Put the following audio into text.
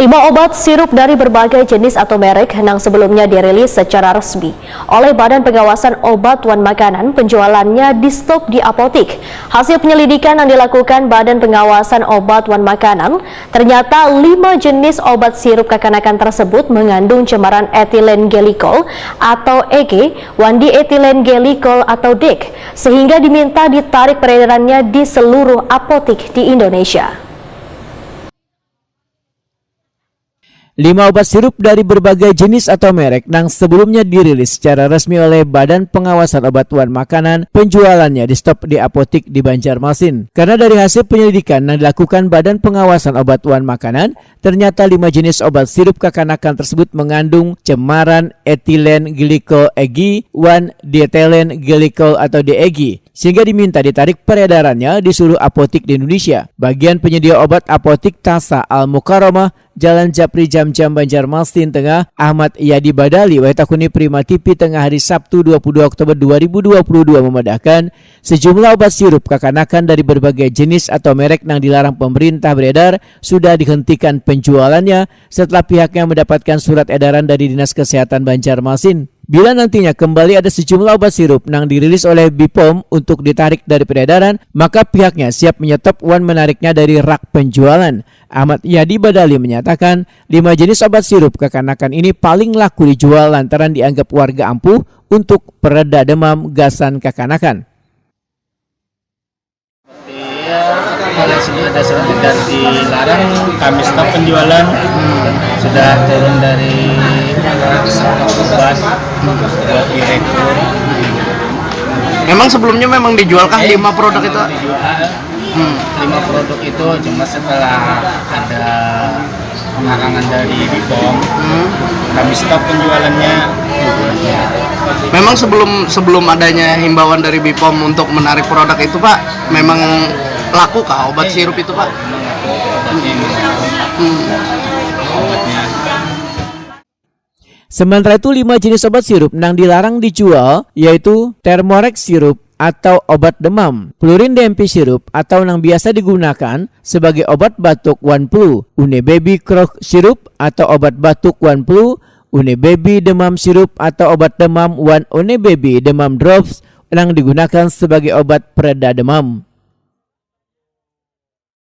5 obat sirup dari berbagai jenis atau merek yang sebelumnya dirilis secara resmi oleh Badan Pengawasan Obat dan Makanan, penjualannya di stop di apotik. Hasil penyelidikan yang dilakukan Badan Pengawasan Obat dan Makanan, ternyata 5 jenis obat sirup kekanakan tersebut mengandung cemaran etilen glikol atau EG, etilen glikol atau DEG, sehingga diminta ditarik peredarannya di seluruh apotik di Indonesia. 5 obat sirup dari berbagai jenis atau merek yang sebelumnya dirilis secara resmi oleh Badan Pengawasan Obat dan Makanan, penjualannya di stop di apotik di Banjarmasin. Karena dari hasil penyelidikan yang dilakukan Badan Pengawasan Obat dan Makanan, ternyata 5 jenis obat sirup kekanakan tersebut mengandung cemaran etilen glikol EG, etilen glikol atau DEG, sehingga diminta ditarik peredarannya di seluruh apotik di Indonesia. Bagian penyedia obat apotik Tasa Al-Mukarramah, Jalan Japri Jam-Jam Banjarmasin Tengah, Ahmad Yadi Badali, Waitakuni Prima TV Tengah hari Sabtu 22 Oktober 2022 memedahkan sejumlah obat sirup kekanakan dari berbagai jenis atau merek yang dilarang pemerintah beredar sudah dihentikan penjualannya setelah pihaknya mendapatkan surat edaran dari Dinas Kesehatan Banjarmasin. Bila nantinya kembali ada sejumlah obat sirup yang dirilis oleh BPOM untuk ditarik dari peredaran, maka pihaknya siap menyetop menariknya dari rak penjualan. Ahmad Yadi Badali menyatakan 5 jenis obat sirup kekanakan ini paling laku dijual lantaran dianggap warga ampuh untuk pereda demam gasan kekanakan. Kalau sudah ada surat edaran dilarang, kami stop penjualan. Sudah turun dari obat direktur. Memang sebelumnya memang dijualkah 5 produk itu? Dijual 5 produk itu, cuma setelah ada pelarangan dari BPOM, kami stop penjualannya. Memang sebelum adanya himbauan dari BPOM untuk menarik produk itu, Pak, memang laku kah obat sirup itu, Pak? Obatnya. Sementara itu 5 jenis obat sirup yang dilarang dijual yaitu Thermorex sirup atau obat demam, Flurin DMP sirup atau yang biasa digunakan sebagai obat batuk One-Flu, Baby Croc sirup atau obat batuk One-Flu, Baby demam sirup atau obat demam Baby demam drops yang digunakan sebagai obat pereda demam.